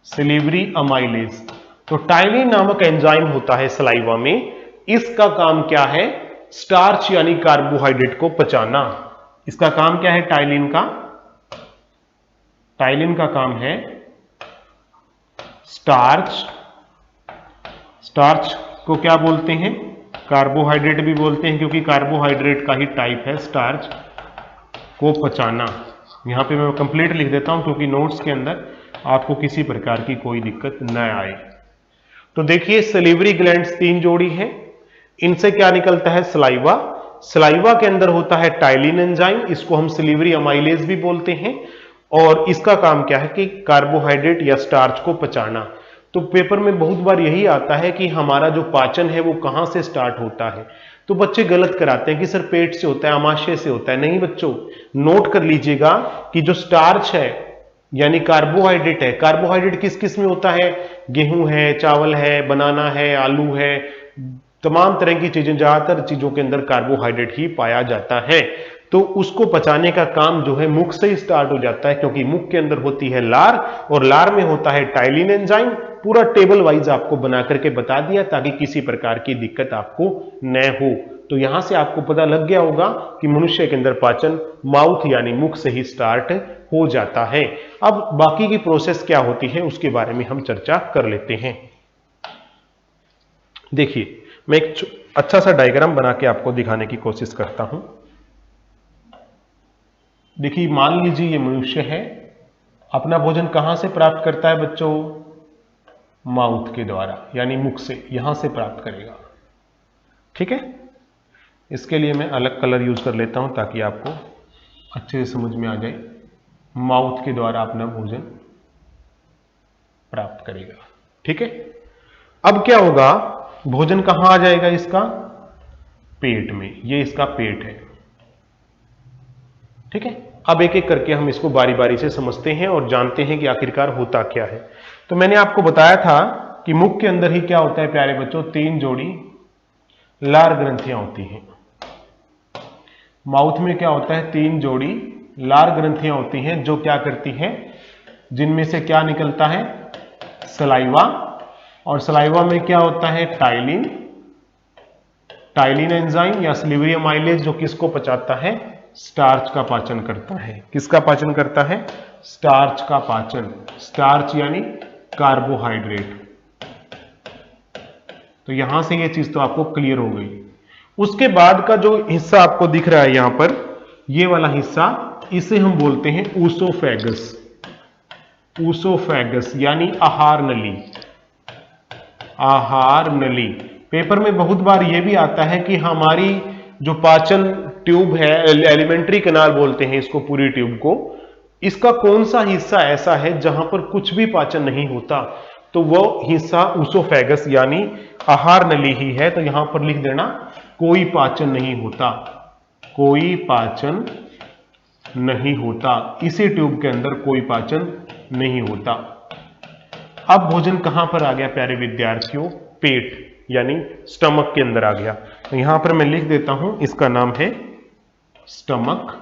A: सेलिवरी अमाइलेज। तो टाइलिन नामक एंजाइम होता है सलाइवा में। इसका काम क्या है, स्टार्च यानी कार्बोहाइड्रेट को पचाना। इसका काम क्या है टाइलिन का, टाइलिन का काम है स्टार्च, स्टार्च को क्या बोलते हैं, कार्बोहाइड्रेट भी बोलते हैं क्योंकि कार्बोहाइड्रेट का ही टाइप है स्टार्च, को पचाना। यहां पे मैं कंप्लीट लिख देता हूं क्योंकि नोट्स के अंदर आपको किसी प्रकार की कोई दिक्कत न आए। तो देखिए, सलीवरी ग्लैंड्स 3 जोड़ी हैं, इनसे क्या निकलता है, सलाइवा। सलाइवा के अंदर होता है टाइलिन एंजाइम, इसको हम सलीवरी अमाइलेज भी बोलते हैं, और इसका काम क्या है कि कार्बोहाइड्रेट या स्टार्च को पचाना। तो पेपर में बहुत बार यही आता है कि हमारा जो पाचन है वो कहां से स्टार्ट होता है। तो बच्चे गलत कराते हैं कि सर पेट से होता है, आमाशय से होता है। नहीं बच्चों, नोट कर लीजिएगा कि जो स्टार्च है यानी कार्बोहाइड्रेट है। कार्बोहाइड्रेट किस किस में होता है? गेहूं है, चावल है, बनाना है, आलू है, तमाम तरह की चीजें, ज्यादातर चीजों के अंदर कार्बोहाइड्रेट ही पाया जाता है। तो उसको पचाने का काम जो है मुख से ही स्टार्ट हो जाता है, क्योंकि मुख के अंदर होती है लार और लार में होता है टाइलिन एंजाइम। पूरा टेबल वाइज आपको बना करके बता दिया ताकि किसी प्रकार की दिक्कत आपको न हो। तो यहां से आपको पता लग गया होगा कि मनुष्य के अंदर पाचन माउथ यानी मुख से ही स्टार्ट हो जाता है। अब बाकी की प्रोसेस क्या होती है उसके बारे में हम चर्चा कर लेते हैं। देखिए, मैं एक अच्छा सा डायग्राम बना के आपको दिखाने की कोशिश करता हूं। देखिए, मान लीजिए ये मनुष्य है, अपना भोजन कहां से प्राप्त करता है बच्चों? माउथ के द्वारा, यानी मुख से, यहां से प्राप्त करेगा। ठीक है, इसके लिए मैं अलग कलर यूज कर लेता हूं ताकि आपको अच्छे से समझ में आ जाए। माउथ के द्वारा अपना भोजन प्राप्त करेगा। ठीक है, अब क्या होगा? भोजन कहां आ जाएगा इसका? पेट में। ये इसका पेट है। ठीक है, अब एक एक करके हम इसको बारी बारी से समझते हैं और जानते हैं कि आखिरकार होता क्या है। तो मैंने आपको बताया था कि मुख के अंदर ही क्या होता है प्यारे बच्चों? 3 जोड़ी लार ग्रंथियां होती हैं। माउथ में क्या होता है? 3 जोड़ी लार ग्रंथियां होती हैं जो क्या करती हैं? जिनमें से क्या निकलता है? सलाइवा। और सलाइवा में क्या होता है? टाइलिन, टाइलिन एंजाइम या सलिवरी अमाइलेज, जो किसको पचाता है? स्टार्च का पाचन करता है। किसका पाचन करता है? स्टार्च का पाचन। स्टार्च यानी कार्बोहाइड्रेट। तो यहां से ये चीज तो आपको क्लियर हो गई। उसके बाद का जो हिस्सा आपको दिख रहा है यहां पर, ये वाला हिस्सा, इसे हम बोलते हैं ऊसोफेगस। ऊसोफेगस यानी आहार नली। आहार नली। पेपर में बहुत बार यह भी आता है कि हमारी जो पाचन ट्यूब है, एलिमेंट्री कैनाल बोलते हैं इसको, पूरी ट्यूब को, इसका कौन सा हिस्सा ऐसा है जहां पर कुछ भी पाचन नहीं होता? तो वो हिस्सा ऊसोफेगस यानी आहार नली ही है। तो यहां पर लिख देना कोई पाचन नहीं होता। कोई पाचन नहीं होता। इसी ट्यूब के अंदर कोई पाचन नहीं होता। अब भोजन कहां पर आ गया प्यारे विद्यार्थियों? पेट यानी स्टमक के अंदर आ गया। तो यहां पर मैं लिख देता हूं, इसका नाम है स्टमक,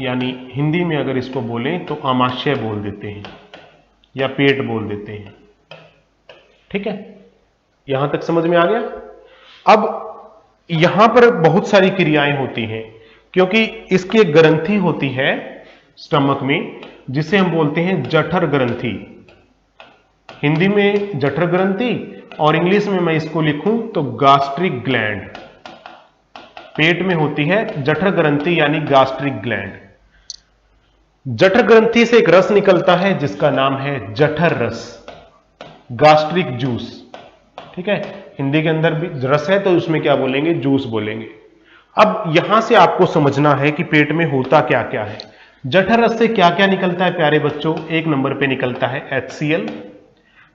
A: यानी हिंदी में अगर इसको बोलें तो आमाशय बोल देते हैं या पेट बोल देते हैं। ठीक है, यहां तक समझ में आ गया? अब यहां पर बहुत सारी क्रियाएं होती हैं, क्योंकि इसकी एक ग्रंथि होती है स्टमक में जिसे हम बोलते हैं जठर ग्रंथि। हिंदी में जठर ग्रंथि और इंग्लिश में मैं इसको लिखूं तो गैस्ट्रिक ग्लैंड। पेट में होती है जठर ग्रंथि यानी गैस्ट्रिक ग्लैंड। जठर ग्रंथि से एक रस निकलता है जिसका नाम है जठर रस, गैस्ट्रिक जूस। ठीक है, हिंदी के अंदर भी रस है तो उसमें क्या बोलेंगे? जूस बोलेंगे। अब यहां से आपको समझना है कि पेट में होता क्या क्या है। जठर रस से क्या क्या निकलता है प्यारे बच्चों? 1 नंबर पे निकलता है HCl।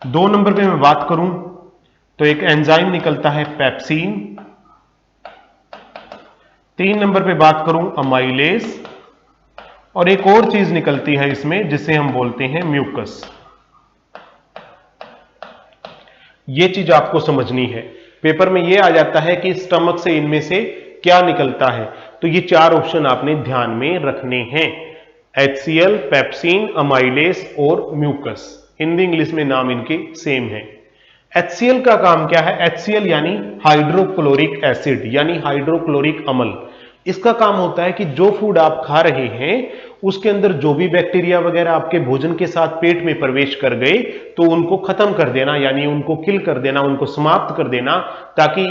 A: 2 नंबर पे मैं बात करूं तो एक एंजाइम निकलता है पेप्सिन। 3 नंबर पे बात करूं अमाइलेज। और एक और चीज निकलती है इसमें जिसे हम बोलते हैं म्यूकस। ये चीज आपको समझनी है। पेपर में ये आ जाता है कि स्टमक से इनमें से क्या निकलता है, तो ये 4 ऑप्शन आपने ध्यान में रखने हैं। HCl, पेप्सिन, अमाइलेज और म्यूकस। हिंदी इंग्लिश में नाम इनके सेम है। HCl का काम क्या है? HCl यानी हाइड्रोक्लोरिक एसिड यानी हाइड्रोक्लोरिक अम्ल। इसका काम होता है कि जो फूड आप खा रहे हैं उसके अंदर जो भी बैक्टीरिया वगैरह आपके भोजन के साथ पेट में प्रवेश कर गए तो उनको खत्म कर देना, यानी उनको किल कर देना, उनको समाप्त कर देना, ताकि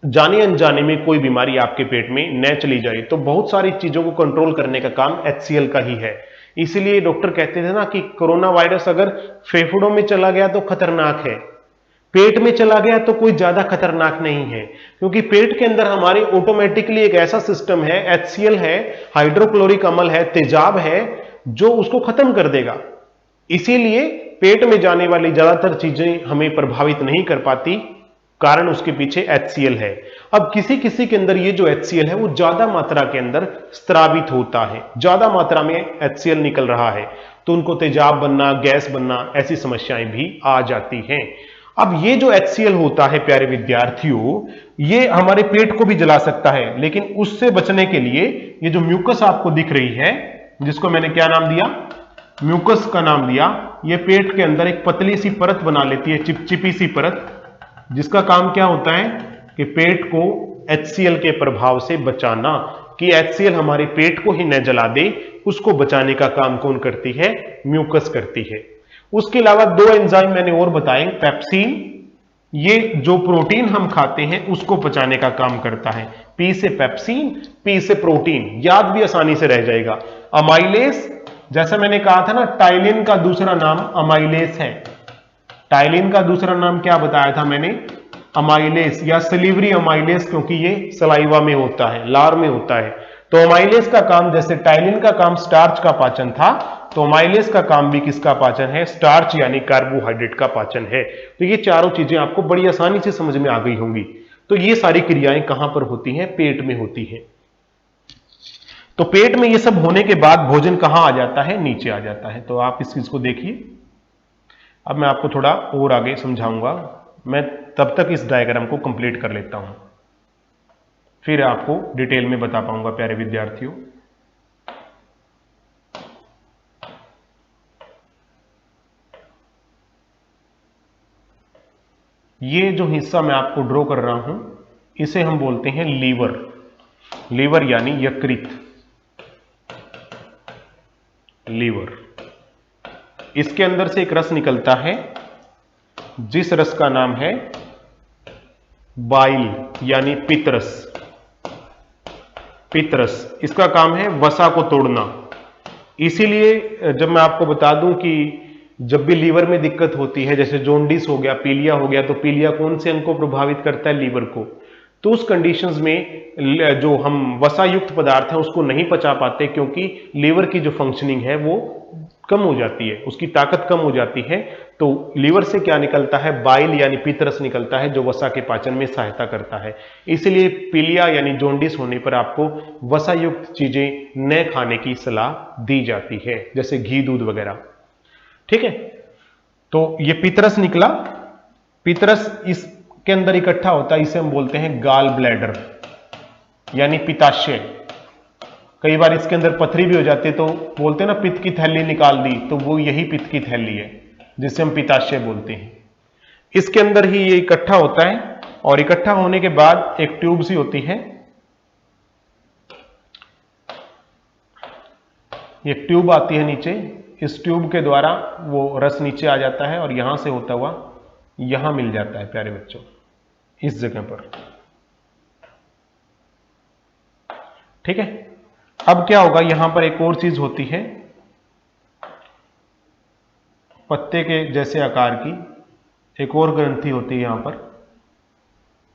A: जाने अनजाने में कोई बीमारी आपके पेट में न चली जाए। तो बहुत सारी चीजों को कंट्रोल करने का काम HCl का ही है। इसीलिए डॉक्टर कहते थे ना कि कोरोना वायरस अगर फेफड़ों में चला गया तो खतरनाक है, पेट में चला गया तो कोई ज्यादा खतरनाक नहीं है, क्योंकि पेट के अंदर हमारी ऑटोमेटिकली एक ऐसा सिस्टम है, HCl है, हाइड्रोक्लोरिक अम्ल है, तेजाब है, जो उसको खत्म कर देगा। इसीलिए पेट में जाने वाली ज्यादातर चीजें हमें प्रभावित नहीं कर पाती, कारण उसके पीछे HCl है। अब किसी किसी के अंदर ये जो HCl है वो ज्यादा मात्रा के अंदर स्त्रावित होता है, ज्यादा मात्रा में HCl निकल रहा है, तो उनको तेजाब बनना, गैस बनना, ऐसी समस्याएं भी आ जाती हैं। अब ये जो HCl होता है प्यारे विद्यार्थियों, ये हमारे पेट को भी जला सकता है, लेकिन उससे बचने के लिए ये जो म्यूकस आपको दिख रही है, जिसको मैंने क्या नाम दिया, म्यूकस का नाम दिया, ये पेट के अंदर एक पतली सी परत बना लेती है, चिपचिपी सी परत, जिसका काम क्या होता है कि पेट को HCl के प्रभाव से बचाना, कि HCl हमारे पेट को ही न जला दे, उसको बचाने का काम कौन करती है, म्यूकस करती है। उसके अलावा 2 एंजाइम मैंने और बताए, पेप्सिन, ये जो प्रोटीन हम खाते हैं उसको पचाने का काम करता है, P से पेप्सिन, P से प्रोटीन, याद भी आसानी से रह जाएगा। अमाइलेस, जैसा मैंने कहा था ना, टाइलिन का दूसरा नाम अमाइलेस है। टाइलिन का दूसरा नाम क्या बताया था मैंने, अमाइलेस या सलीवरी अमाइलेस, क्योंकि ये सलाइवा में होता है, लार में होता है। तो अमाइलेस का काम, जैसे टाइलिन का काम स्टार्च का पाचन था, तो अमाइलेस का काम भी किसका पाचन है, स्टार्च यानी कार्बोहाइड्रेट का पाचन है। तो ये चारों चीजें आपको बड़ी आसानी से समझ में आ गई होंगी। तो ये सारी क्रियाएं कहां पर होती हैं, पेट में होती हैं। तो पेट में ये सब होने के बाद भोजन कहां आ जाता है, नीचे आ जाता है। तो आप इस चीज को देखिए। अब मैं आपको थोड़ा और आगे समझाऊंगा, मैं तब तक इस डायग्राम को कंप्लीट कर लेता हूं, फिर आपको डिटेल में बता पाऊंगा प्यारे विद्यार्थियों। ये जो हिस्सा मैं आपको ड्रॉ कर रहा हूं, इसे हम बोलते हैं लीवर। लीवर यानी यकृत, लीवर। इसके अंदर से एक रस निकलता है, जिस रस का नाम है बाइल यानी पित्तरस। पित्तरस, इसका काम है वसा को तोड़ना। इसीलिए जब मैं आपको बता दूं कि जब भी लीवर में दिक्कत होती है, जैसे जोंडिस हो गया, पीलिया हो गया, तो पीलिया कौन से अंग को प्रभावित करता है, लीवर को। तो उस कंडीशंस में जो हम वसा युक्त पदार्थ है उसको नहीं पचा पाते, क्योंकि लीवर की जो फंक्शनिंग है वो कम हो जाती है, उसकी ताकत कम हो जाती है। तो लीवर से क्या निकलता है, बाइल यानी पित्तरस निकलता है, जो वसा के पाचन में सहायता करता है। इसलिए पीलिया यानी जोंडिस होने पर आपको वसा युक्त चीजें न खाने की सलाह दी जाती है, जैसे घी, दूध वगैरह। ठीक है, तो ये पित्तरस निकला, पित्तरस इसके अंदर इकट्ठा होता है, इसे हम बोलते हैं गाल ब्लैडर यानी पित्ताशय। कई बार इसके अंदर पथरी भी हो जाती है, तो बोलते हैं ना पित्त की थैली निकाल दी, तो वो यही पित्त की थैली है, जिसे हम पित्ताशय बोलते हैं। इसके अंदर ही ये इकट्ठा होता है, और इकट्ठा होने के बाद एक ट्यूब सी होती है, ये ट्यूब आती है नीचे, इस ट्यूब के द्वारा वो रस नीचे आ जाता है और यहां से होता हुआ यहां मिल जाता है प्यारे बच्चों, इस जगह पर। ठीक है, अब क्या होगा, यहां पर एक और चीज होती है, पत्ते के जैसे आकार की एक और ग्रंथि होती है यहां पर,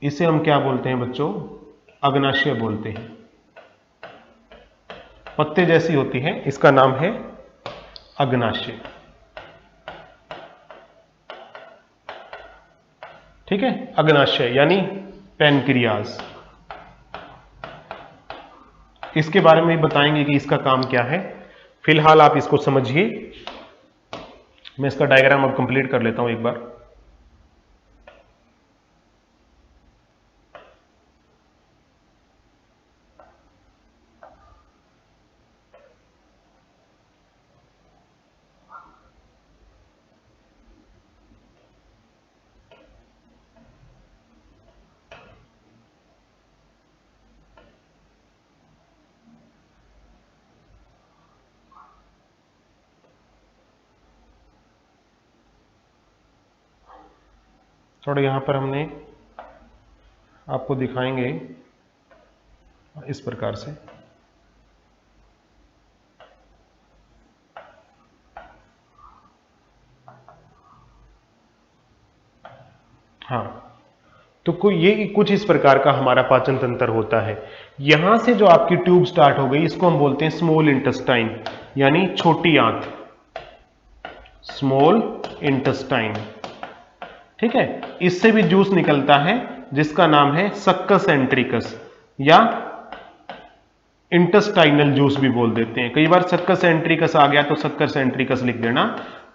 A: इसे हम क्या बोलते हैं बच्चों, अग्नाशय बोलते हैं। पत्ते जैसी होती है, इसका नाम है अग्नाशय। ठीक है, अग्नाशय यानी पैनक्रियाज। इसके बारे में बताएंगे कि इसका काम क्या है। फिलहाल आप इसको समझिए, मैं इसका डायग्राम अब कंप्लीट कर लेता हूं एक बार। थोड़ा यहाँ पर हमने आपको दिखाएंगे इस प्रकार से। हाँ, तो ये कुछ इस प्रकार का हमारा पाचन तंत्र होता है। यहां से जो आपकी ट्यूब स्टार्ट हो गई, इसको हम बोलते हैं स्मॉल इंटेस्टाइन यानी छोटी आंत, स्मॉल इंटेस्टाइन। ठीक ठीक है, इससे भी जूस निकलता है जिसका नाम है सक्कस एंट्रिकस या इंटेस्टाइनल जूस भी बोल देते हैं। कई बार सक्कस एंट्रिकस आ गया तो सक्कस एंट्रिकस लिख देना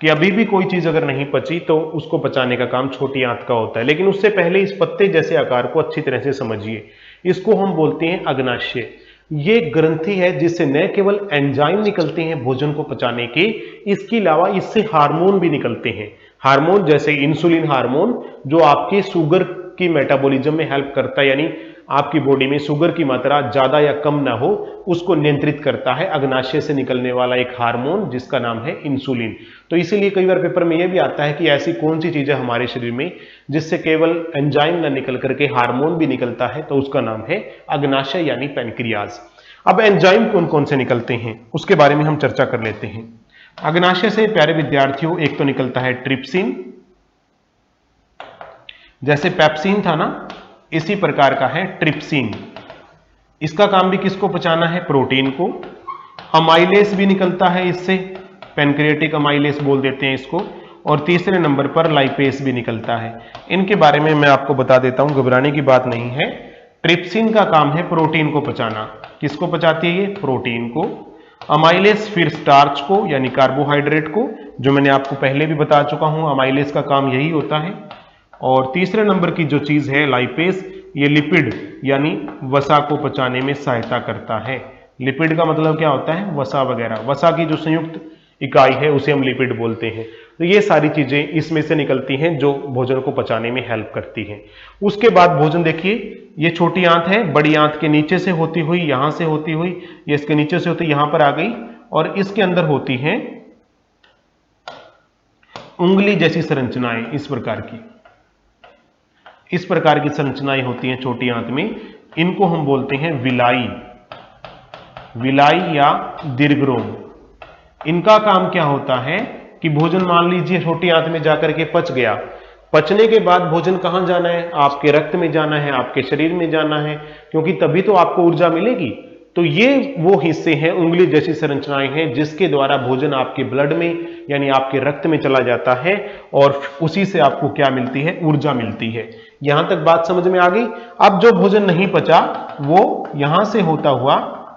A: कि अभी भी कोई चीज अगर नहीं पची तो उसको पचाने का काम छोटी आंत का होता है। लेकिन उससे पहले इस पत्ते जैसे आकार को अच्छी तरह से समझिए। इसको हम बोलते हैं अग्नाशय। ये ग्रंथि है जिससे न केवल एंजाइम निकलते हैं भोजन को पचाने के, इसके अलावा इससे हार्मोन भी निकलते हैं। हार्मोन जैसे इंसुलिन हार्मोन जो आपके शुगर की मेटाबॉलिज्म में हेल्प करता है, यानी आपकी बॉडी में शुगर की मात्रा ज्यादा या कम ना हो उसको नियंत्रित करता है अग्नाशय से निकलने वाला एक हार्मोन जिसका नाम है इंसुलिन। तो इसीलिए कई बार पेपर में यह भी आता है कि ऐसी कौन सी चीज है हमारे शरीर में जिससे केवल एंजाइम ना निकल करके हार्मोन भी निकलता है, तो उसका नाम है अग्नाशय यानी पैनक्रियाज। अब एंजाइम कौन कौन से निकलते हैं उसके बारे में हम चर्चा कर लेते हैं। अग्नाशय से प्यारे विद्यार्थियों एक तो निकलता है ट्रिप्सिन, जैसे पेप्सिन था ना इसी प्रकार का है ट्रिप्सिन। इसका काम भी किसको पचाना है? प्रोटीन को। अमाइलेस भी निकलता है इससे, पैनक्रियाटिक अमाइलेस बोल देते हैं इसको। और तीसरे नंबर पर लाइपेस भी निकलता है। इनके बारे में मैं आपको बता देता हूं, घबराने की बात नहीं है। ट्रिप्सिन का काम है प्रोटीन को पचाना। किसको पचाती है ये? प्रोटीन को। अमाइलेस फिर स्टार्च को यानी कार्बोहाइड्रेट को, जो मैंने आपको पहले भी बता चुका हूं अमाइलेस का काम यही होता है। और तीसरे नंबर की जो चीज है लाइपेस, ये लिपिड यानी वसा को पचाने में सहायता करता है। लिपिड का मतलब क्या होता है? वसा वगैरह, वसा की जो संयुक्त इकाई है उसे हम लिपिड बोलते हैं। तो ये सारी चीजें इसमें से निकलती हैं जो भोजन को पचाने में हेल्प करती हैं। उसके बाद भोजन देखिए, ये छोटी आंत है, बड़ी आंत के नीचे से होती हुई, यहां से होती हुई, ये इसके नीचे से होती यहां पर आ गई और इसके अंदर होती है उंगली जैसी संरचनाएं। इस प्रकार की संरचनाएं होती हैं छोटी आंत में। इनको हम बोलते हैं विलाई, विलाई या दीर्घरोम। इनका काम क्या होता है कि भोजन मान लीजिए छोटी आंत में जाकर के पच गया, पचने के बाद भोजन कहां जाना है? आपके रक्त में जाना है, आपके शरीर में जाना है, क्योंकि तभी तो आपको ऊर्जा मिलेगी। तो ये वो हिस्से हैं, उंगली जैसी संरचनाएं हैं जिसके द्वारा भोजन आपके ब्लड में यानी आपके रक्त में चला जाता है और उसी से आपको क्या मिलती है? ऊर्जा मिलती है। यहां तक बात समझ में आ गई। अब जो भोजन नहीं पचा वो यहां से होता हुआ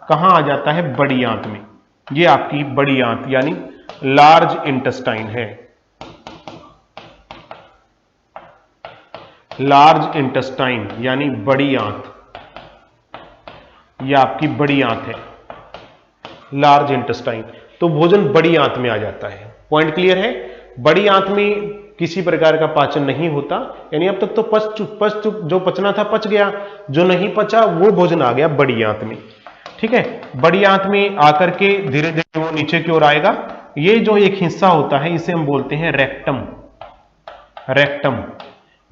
A: कहां आ जाता है? बड़ी आंत में। ये आपकी बड़ी आंत यानी लार्ज इंटेस्टाइन है। लार्ज इंटेस्टाइन यानी बड़ी आंत, यह आपकी बड़ी आंत है, लार्ज इंटेस्टाइन। तो भोजन बड़ी आंत में आ जाता है। पॉइंट क्लियर है? बड़ी आंत में किसी प्रकार का पाचन नहीं होता, यानी अब तक तो जो पचना था पच गया, जो नहीं पचा वो भोजन आ गया बड़ी आंत में। ठीक है, बड़ी आंत में आकर के धीरे धीरे वो नीचे की ओर आएगा। ये जो एक हिस्सा होता है इसे हम बोलते हैं रेक्टम। रेक्टम,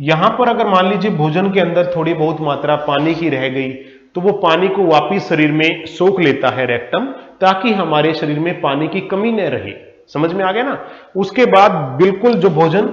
A: यहां पर अगर मान लीजिए भोजन के अंदर थोड़ी बहुत मात्रा पानी की रह गई तो वो पानी को वापिस शरीर में सोख लेता है रेक्टम, ताकि हमारे शरीर में पानी की कमी न रहे। समझ में आ गया ना? उसके बाद बिल्कुल जो भोजन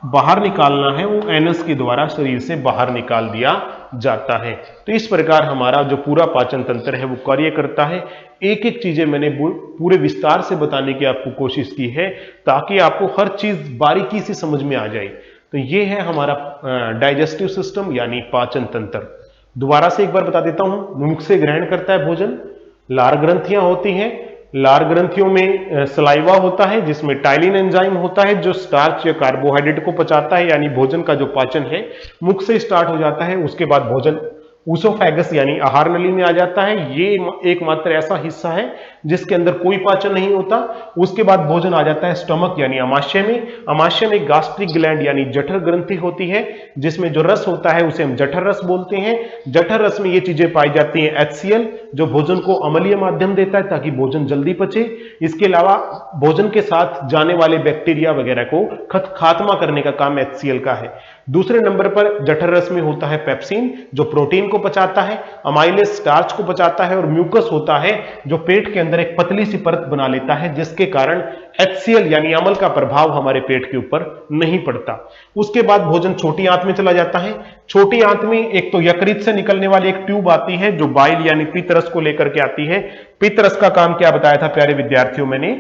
A: बाहर निकालना है वो एनस के द्वारा शरीर से बाहर निकाल दिया जाता है। तो इस प्रकार हमारा जो पूरा पाचन तंत्र है वो कार्य करता है। एक एक चीजें मैंने पूरे विस्तार से बताने की आपको कोशिश की है ताकि आपको हर चीज बारीकी से समझ में आ जाए। तो ये है हमारा डाइजेस्टिव सिस्टम यानी पाचन तंत्र। दोबारा से एक बार बता देता हूं, मुख से ग्रहण करता है भोजन, लार ग्रंथियां होती हैं, लार ग्रंथियों में सलाइवा होता है जिसमें टाइलिन एंजाइम होता है जो स्टार्च या कार्बोहाइड्रेट को पचाता है, यानी भोजन का जो पाचन है मुख से स्टार्ट हो जाता है। उसके बाद भोजन ऊसोफेगस यानी आहार नली में आ जाता है। ये एकमात्र ऐसा हिस्सा है जिसके अंदर कोई पाचन नहीं होता। उसके बाद भोजन आ जाता है स्टमक यानी अमाशय में। अमाशय में गास्ट्रिक ग्लैंड यानी जठर ग्रंथि होती है जिसमें जो रस होता है उसे हम जठर रस बोलते हैं। जठर रस में ये चीजें पाई जाती हैं HCl जो भोजन को अम्लीय माध्यम देता है ताकि भोजन जल्दी पचे। इसके अलावा भोजन के साथ जाने वाले बैक्टीरिया वगैरह को खात्मा करने का काम HCl का है। दूसरे नंबर पर जठर रस में होता है पेप्सिन जो प्रोटीन को पचाता है, अमाइलेस स्टार्च को पचाता है और म्यूकस होता है जो पेट के अंदर एक पतली सी परत बना लेता है जिसके कारण HCl यानी अम्ल का प्रभाव हमारे पेट के ऊपर नहीं पड़ता। उसके बाद भोजन छोटी आंत में चला जाता है। छोटी आंत में एक तो यकृत से निकलने वाली एक ट्यूब आती है जो बाइल यानी पित्तरस को लेकर के आती है। पित्तरस का काम क्या बताया था प्यारे विद्यार्थियों? मैंने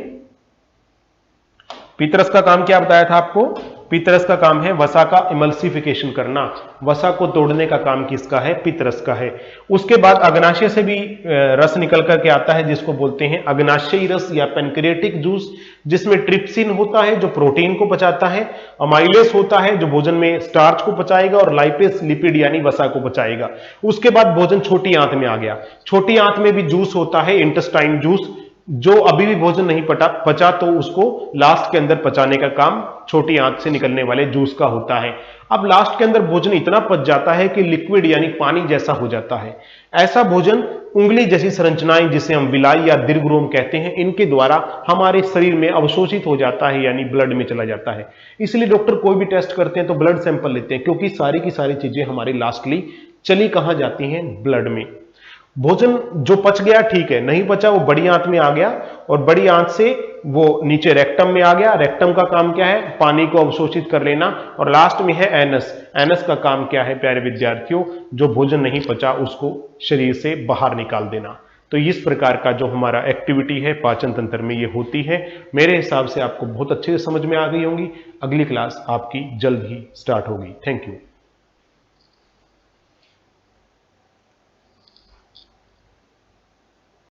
A: पित्तरस का काम क्या बताया था आपको? पितरस का काम है वसा का इमल्सिफिकेशन करना, वसा को तोड़ने का काम किसका है? पितरस का है। उसके बाद अग्नाशय से भी रस निकल करके आता है जिसको बोलते हैं अग्नाशयी रस या पैनक्रियाटिक जूस, जिसमें ट्रिप्सिन होता है जो प्रोटीन को पचाता है, अमाइलेस होता है जो भोजन में स्टार्च को पचाएगा, और लाइपेस लिपिड यानी वसा को पचाएगा। उसके बाद भोजन छोटी आंत में आ गया। छोटी आंत में भी जूस होता है, इंटेस्टाइन जूस, जो अभी भी भोजन नहीं पचा तो उसको लास्ट के अंदर पचाने का काम छोटी आंत से निकलने वाले जूस का होता है। अब लास्ट के अंदर भोजन इतना पच जाता है कि लिक्विड यानी पानी जैसा हो जाता है। ऐसा भोजन उंगली जैसी संरचनाएं जिसे हम विलाई या दीर्घरोम कहते हैं, इनके द्वारा हमारे शरीर में अवशोषित हो जाता है यानी ब्लड में चला जाता है। इसलिए डॉक्टर कोई भी टेस्ट करते हैं तो ब्लड सैंपल लेते हैं, क्योंकि सारी की सारी चीजें हमारी लास्टली चली कहां जाती हैं? ब्लड में। भोजन जो पच गया ठीक है, नहीं पचा वो बड़ी आंत में आ गया, और बड़ी आंत से वो नीचे रेक्टम में आ गया। रेक्टम का काम क्या है? पानी को अवशोषित कर लेना। और लास्ट में है एनस। एनस का काम क्या है प्यारे विद्यार्थियों? जो भोजन नहीं पचा उसको शरीर से बाहर निकाल देना। तो इस प्रकार का जो हमारा एक्टिविटी है पाचन तंत्र में ये होती है। मेरे हिसाब से आपको बहुत अच्छे से समझ में आ गई होंगी। अगली क्लास आपकी जल्द ही स्टार्ट होगी। Thank you.